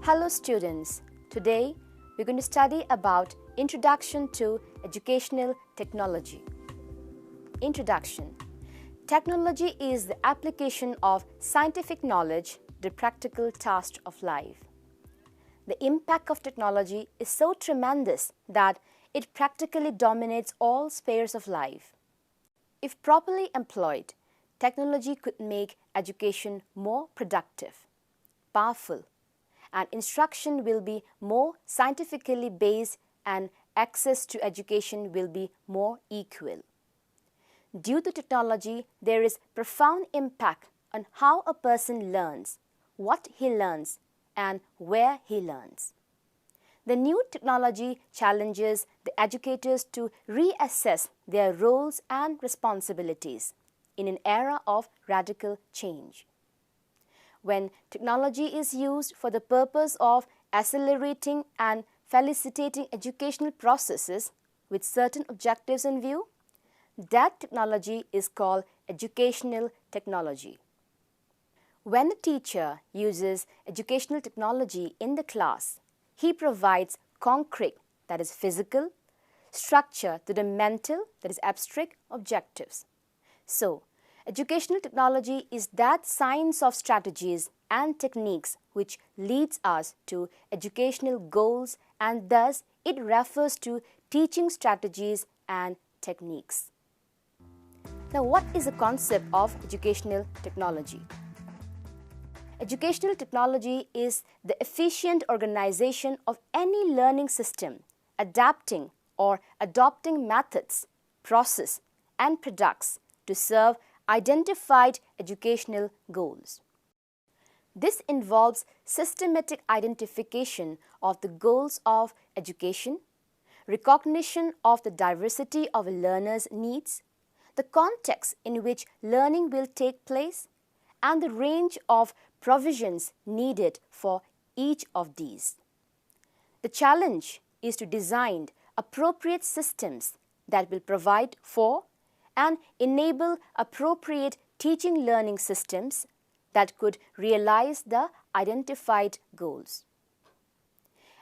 Hello students, today we're going to study about Introduction to Educational Technology. Introduction. Technology is the application of scientific knowledge to the practical tasks of life. The impact of technology is so tremendous that it practically dominates all spheres of life. If properly employed, technology could make education more productive, powerful, and instruction will be more scientifically based and access to education will be more equal. Due to technology, there is profound impact on how a person learns, what he learns, and where he learns. The new technology challenges the educators to reassess their roles and responsibilities in an era of radical change. When technology is used for the purpose of accelerating and facilitating educational processes with certain objectives in view, that technology is called educational technology. When a teacher uses educational technology in the class, he provides concrete, that is physical, structure to the mental, that is abstract, objectives. So, educational technology is that science of strategies and techniques which leads us to educational goals, and thus it refers to teaching strategies and techniques. Now, what is the concept of educational technology? Educational technology is the efficient organization of any learning system, adapting or adopting methods, process, and products to serve identified educational goals. This involves systematic identification of the goals of education, recognition of the diversity of a learner's needs, the context in which learning will take place, and the range of provisions needed for each of these. The challenge is to design appropriate systems that will provide for and enable appropriate teaching learning systems that could realize the identified goals.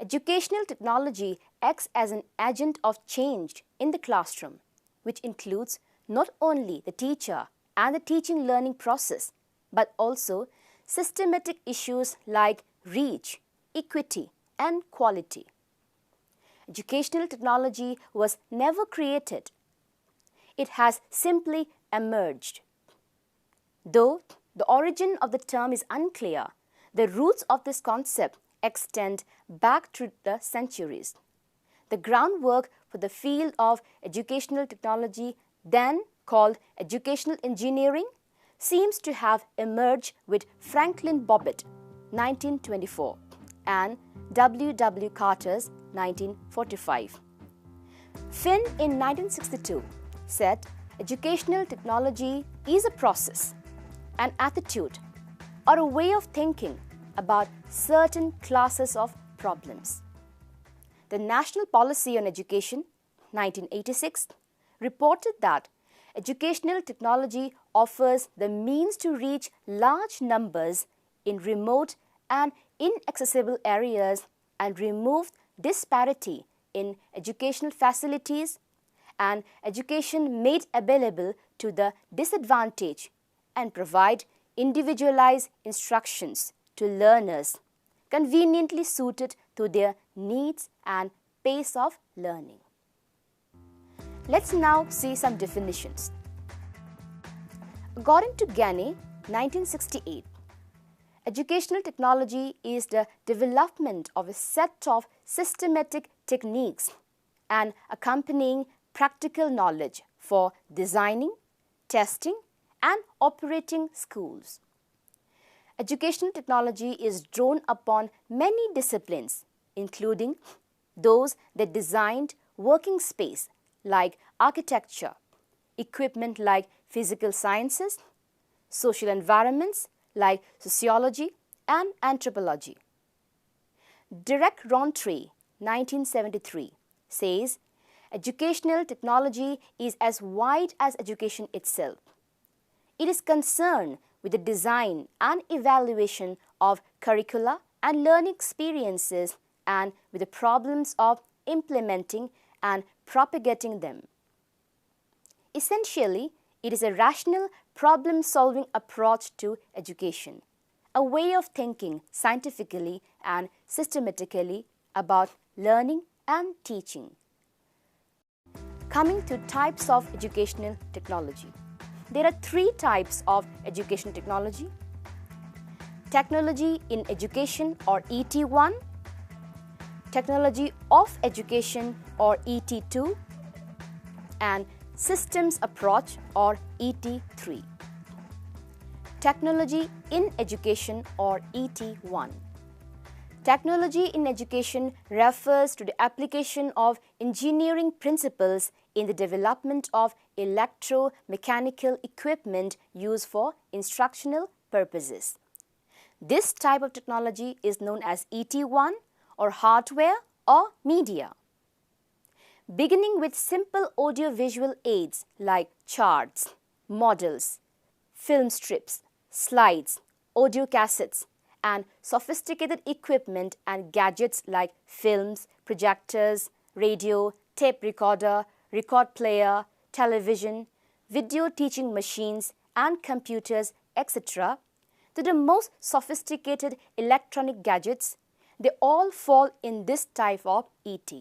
Educational technology acts as an agent of change in the classroom, which includes not only the teacher and the teaching learning process, but also systematic issues like reach, equity, and quality. Educational technology was never created. It has simply emerged. Though the origin of the term is unclear, the roots of this concept extend back through the centuries. The groundwork for the field of educational technology, then called educational engineering, seems to have emerged with Franklin Bobbitt, 1924, and W. W. Carter's 1945. Finn in 1962 said educational technology is a process, an attitude, or a way of thinking about certain classes of problems. The National Policy on Education, 1986, reported that educational technology offers the means to reach large numbers in remote and inaccessible areas and remove disparity in educational facilities and education made available to the disadvantaged, and provide individualized instructions to learners conveniently suited to their needs and pace of learning. Let's now see some definitions. According to Ganney, 1968, educational technology is the development of a set of systematic techniques and accompanying practical knowledge for designing, testing, and operating schools. Educational technology is drawn upon many disciplines, including those that designed working space like architecture, equipment like physical sciences, social environments like sociology and anthropology. Derek Rountree, 1973, says educational technology is as wide as education itself. It is concerned with the design and evaluation of curricula and learning experiences and with the problems of implementing and propagating them. Essentially, it is a rational problem-solving approach to education, a way of thinking scientifically and systematically about learning and teaching. Coming to types of educational technology. There are three types of educational technology: technology in education or ET1, technology of education or ET2, and systems approach or ET3. Technology in education or ET1. Technology in education refers to the application of engineering principles in the development of electromechanical equipment used for instructional purposes. This type of technology is known as ET1 or hardware or media. Beginning with simple audiovisual aids like charts, models, film strips, slides, audio cassettes, and sophisticated equipment and gadgets like films, projectors, radio, tape recorder, record player, television, video teaching machines, and computers, etc., to the most sophisticated electronic gadgets, they all fall in this type of ET.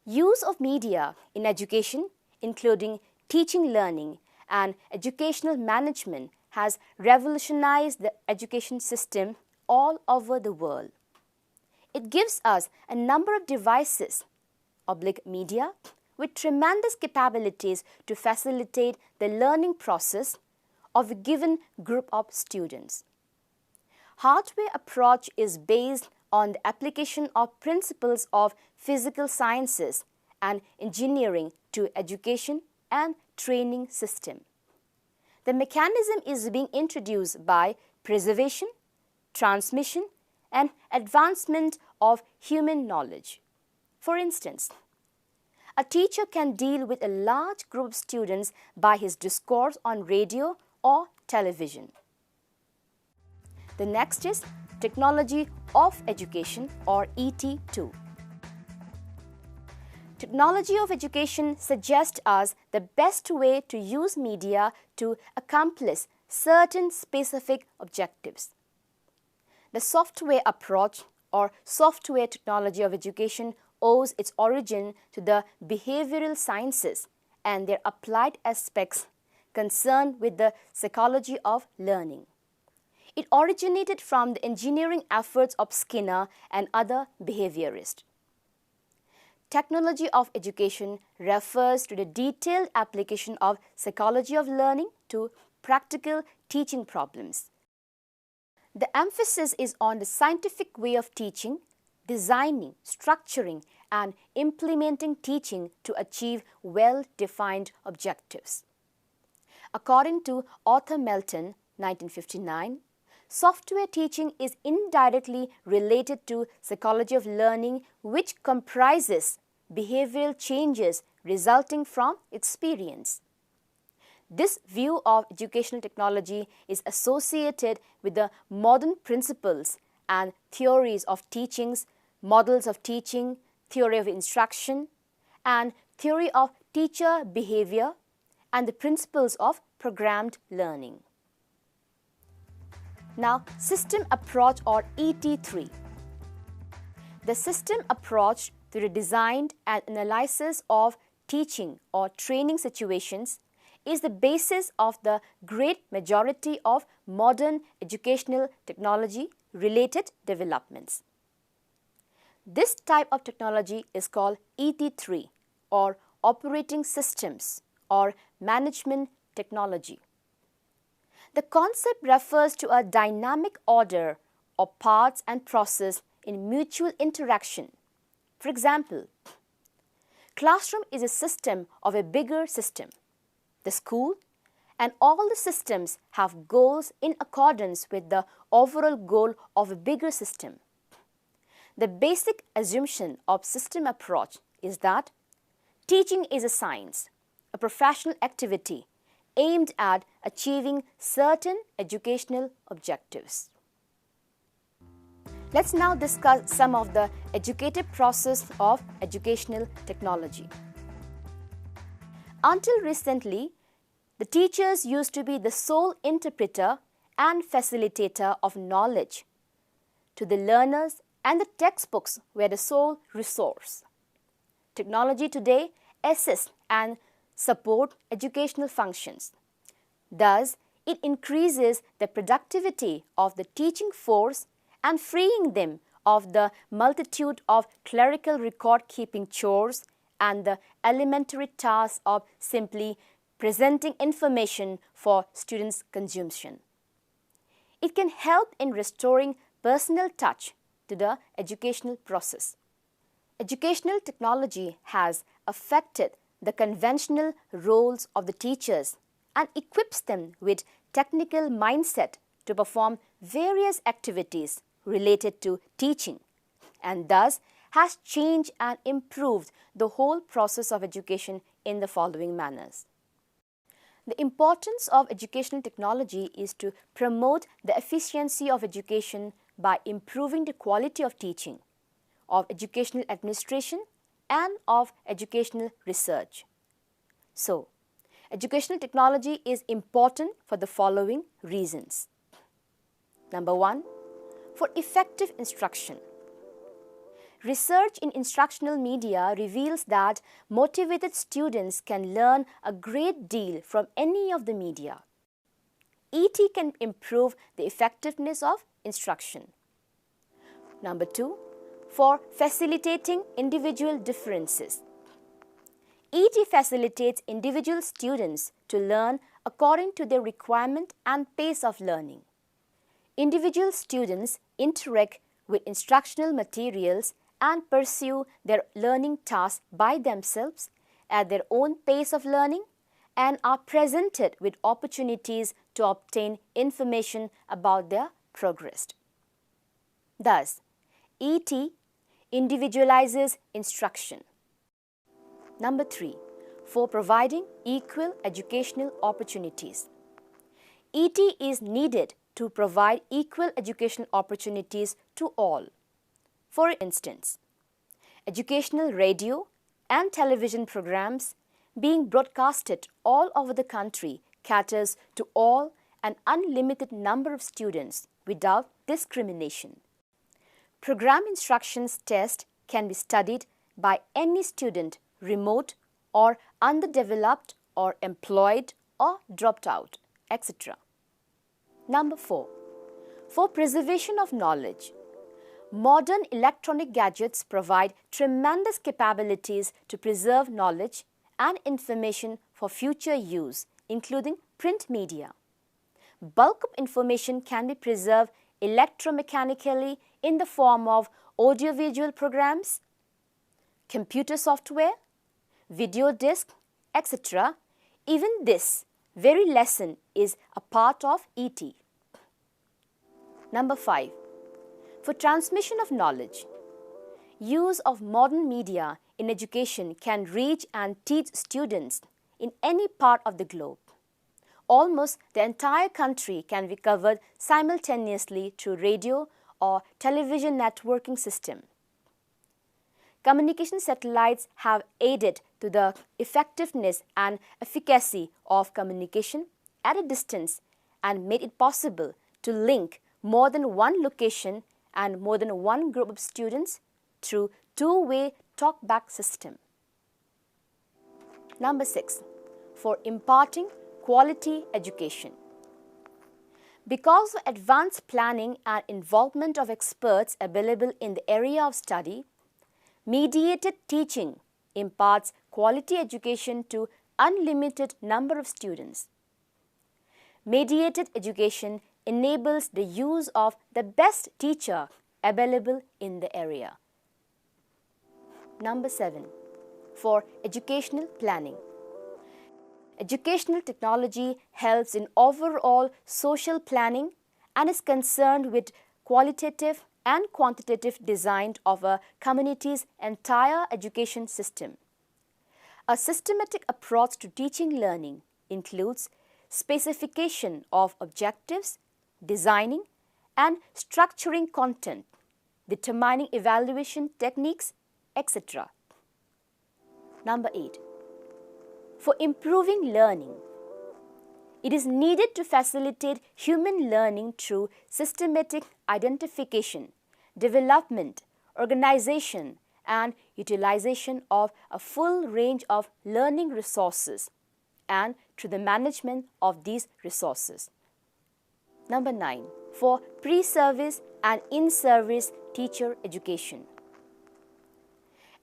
Use of media in education, including teaching, learning, and educational management, has revolutionized the education system all over the world. It gives us a number of devices, media, with tremendous capabilities to facilitate the learning process of a given group of students. Hardware approach is based on the application of principles of physical sciences and engineering to education and training system. The mechanism is being introduced by preservation, transmission, and advancement of human knowledge. For instance, a teacher can deal with a large group of students by his discourse on radio or television. The next is technology of education or ET2. Technology of education suggests us the best way to use media to accomplish certain specific objectives. The software approach or software technology of education owes its origin to the behavioral sciences and their applied aspects concerned with the psychology of learning. It originated from the engineering efforts of Skinner and other behaviorists. Technology of education refers to the detailed application of psychology of learning to practical teaching problems. The emphasis is on the scientific way of teaching, designing, structuring, and implementing teaching to achieve well-defined objectives. According to Arthur Melton, 1959, software teaching is indirectly related to psychology of learning, which comprises behavioral changes resulting from experience. This view of educational technology is associated with the modern principles and theories of teachings, models of teaching, theory of instruction, and theory of teacher behavior, and the principles of programmed learning. Now, system approach or ET3. The system approach to the design and analysis of teaching or training situations is the basis of the great majority of modern educational technology related developments. This type of technology is called ET3 or operating systems or management technology. The concept refers to a dynamic order of parts and process in mutual interaction. For example, classroom is a system of a bigger system. The school and all the systems have goals in accordance with the overall goal of a bigger system. The basic assumption of system approach is that teaching is a science, a professional activity aimed at achieving certain educational objectives. Let's now discuss some of the educative process of educational technology. Until recently, the teachers used to be the sole interpreter and facilitator of knowledge to the learners, and the textbooks were the sole resource. Technology today assists and supports educational functions. Thus, it increases the productivity of the teaching force and freeing them of the multitude of clerical record-keeping chores and the elementary tasks of simply presenting information for students' consumption. It can help in restoring personal touch to the educational process. Educational technology has affected the conventional roles of the teachers and equips them with technical mindset to perform various activities related to teaching, and thus has changed and improved the whole process of education in the following manners. The importance of educational technology is to promote the efficiency of education by improving the quality of teaching, of educational administration, and of educational research. So, educational technology is important for the following reasons. Number 1, for effective instruction. Research in instructional media reveals that motivated students can learn a great deal from any of the media. ET can improve the effectiveness of instruction. Number 2, for facilitating individual differences. ET facilitates individual students to learn according to their requirement and pace of learning. Individual students interact with instructional materials and pursue their learning tasks by themselves at their own pace of learning and are presented with opportunities to obtain information about their progress. Thus, ET individualizes instruction. Number 3, for providing equal educational opportunities. ET is needed to provide equal educational opportunities to all. For instance, educational radio and television programs being broadcasted all over the country caters to all an unlimited number of students without discrimination. Program instructions test can be studied by any student, remote or underdeveloped or employed or dropped out, etc. Number 4, for preservation of knowledge. Modern electronic gadgets provide tremendous capabilities to preserve knowledge and information for future use, including print media. Bulk of information can be preserved electromechanically in the form of audiovisual programs, computer software, video disc, etc. Even this very lesson is a part of ET. Number 5, for transmission of knowledge. Use of modern media in education can reach and teach students in any part of the globe. Almost the entire country can be covered simultaneously through radio or television networking system. Communication satellites have aided to the effectiveness and efficacy of communication at a distance and made it possible to link more than one location and more than one group of students through two-way talkback system. Number 6, for imparting quality education. Because of advanced planning and involvement of experts available in the area of study, mediated teaching imparts quality education to unlimited number of students. Mediated education enables the use of the best teacher available in the area. Number 7, for educational planning. Educational technology helps in overall social planning and is concerned with qualitative and quantitative design of a community's entire education system. A systematic approach to teaching learning includes specification of objectives, designing and structuring content, determining evaluation techniques, etc. Number 8. For improving learning, it is needed to facilitate human learning through systematic identification, development, organization, and utilization of a full range of learning resources and through the management of these resources. Number 9. For pre-service and in-service teacher education.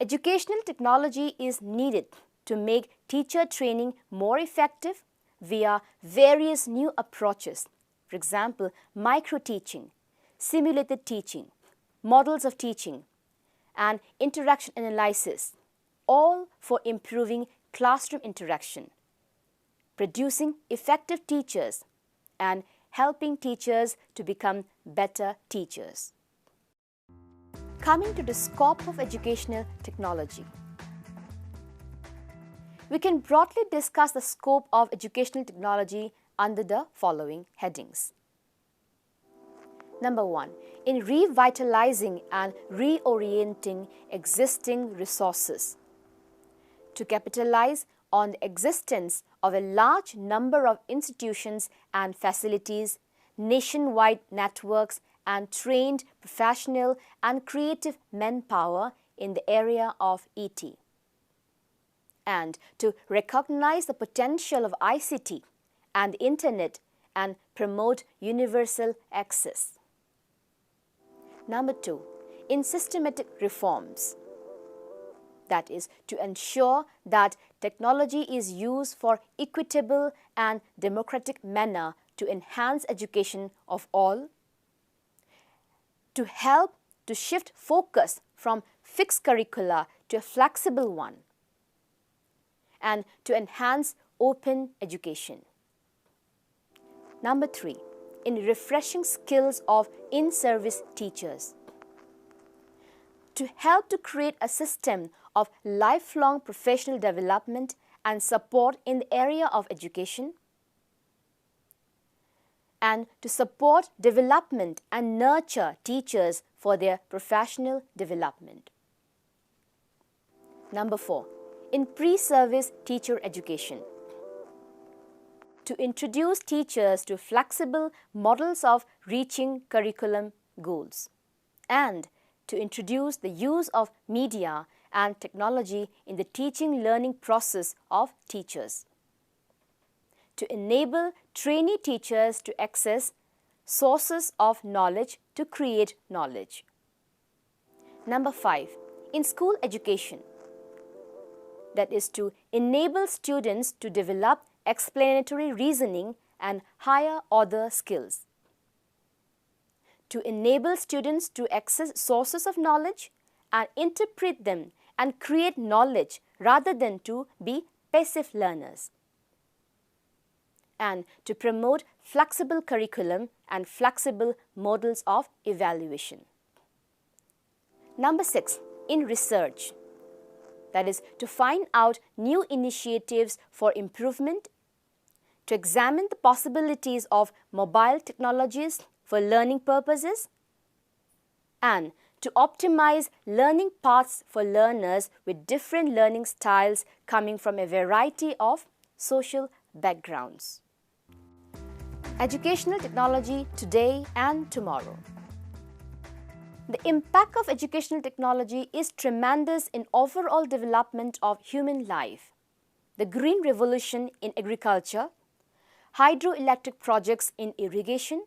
Educational technology is needed to make teacher training more effective via various new approaches, for example, micro-teaching, simulated teaching, models of teaching, and interaction analysis, all for improving classroom interaction, producing effective teachers, and helping teachers to become better teachers. Coming to the scope of educational technology. We can broadly discuss the scope of educational technology under the following headings. Number 1. In revitalizing and reorienting existing resources to capitalize on the existence of a large number of institutions and facilities, nationwide networks, and trained professional and creative manpower in the area of ET. And to recognize the potential of ICT and the Internet and promote universal access. Number 2. In systematic reforms, that is, to ensure that technology is used for equitable and democratic manner to enhance education of all, to help to shift focus from fixed curricula to a flexible one, and to enhance open education. Number 3. In refreshing skills of in-service teachers, to help to create a system of lifelong professional development and support in the area of education, and to support development and nurture teachers for their professional development. Number 4. In pre-service teacher education, to introduce teachers to flexible models of reaching curriculum goals, and to introduce the use of media and technology in the teaching-learning process of teachers, to enable trainee teachers to access sources of knowledge to create knowledge. Number 5. In school education, that is to enable students to develop explanatory reasoning and higher order skills, to enable students to access sources of knowledge and interpret them and create knowledge rather than to be passive learners, and to promote flexible curriculum and flexible models of evaluation. Number 6. In research, that is to find out new initiatives for improvement, to examine the possibilities of mobile technologies for learning purposes, and to optimize learning paths for learners with different learning styles coming from a variety of social backgrounds. Educational technology today and tomorrow. The impact of educational technology is tremendous in overall development of human life. The green revolution in agriculture, hydroelectric projects in irrigation,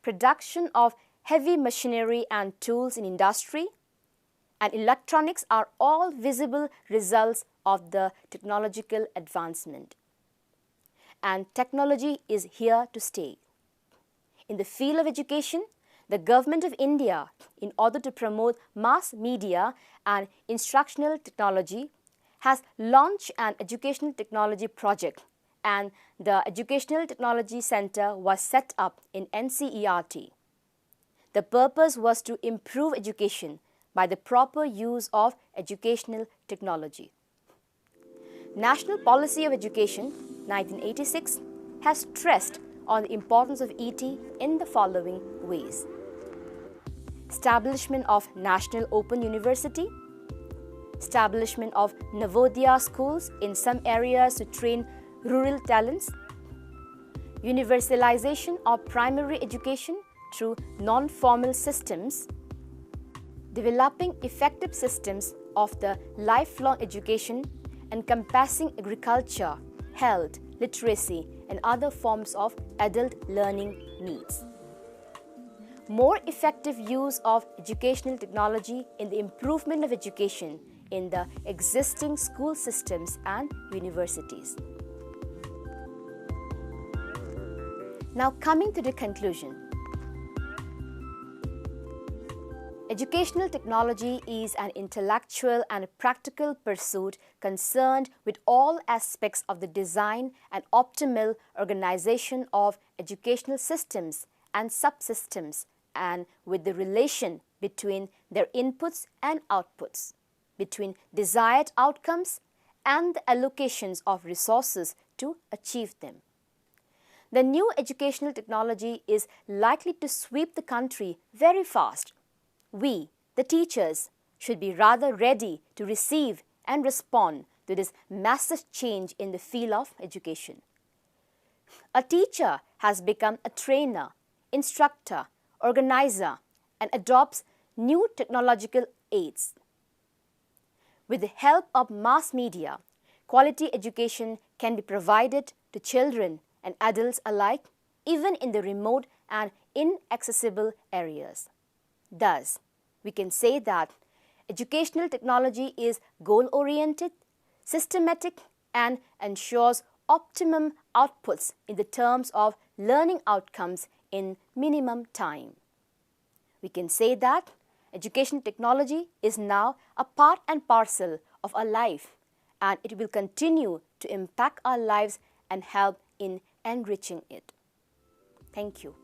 production of heavy machinery and tools in industry, and electronics are all visible results of the technological advancement. And technology is here to stay. In the field of education, the Government of India, in order to promote mass media and instructional technology, has launched an educational technology project, and the Educational Technology Center was set up in NCERT. The purpose was to improve education by the proper use of educational technology. National Policy of Education, 1986, has stressed on the importance of ET in the following ways. establishment of National Open University, establishment of Navodaya schools in some areas to train rural talents, universalization of primary education through non-formal systems, developing effective systems of the lifelong education encompassing agriculture, health, literacy, and other forms of adult learning needs. More effective use of educational technology in the improvement of education in the existing school systems and universities. Now coming to the conclusion. Educational technology is an intellectual and practical pursuit concerned with all aspects of the design and optimal organization of educational systems and subsystems, and with the relation between their inputs and outputs, between desired outcomes and the allocations of resources to achieve them. The new educational technology is likely to sweep the country very fast. We, the teachers, should be rather ready to receive and respond to this massive change in the field of education. A teacher has become a trainer, instructor, organizer, and adopts new technological aids. With the help of mass media, quality education can be provided to children and adults alike, even in the remote and inaccessible areas. Thus, we can say that educational technology is goal-oriented, systematic, and ensures optimum outputs in the terms of learning outcomes in minimum time. We can say that education technology is now a part and parcel of our life, and it will continue to impact our lives and help in enriching it. Thank you.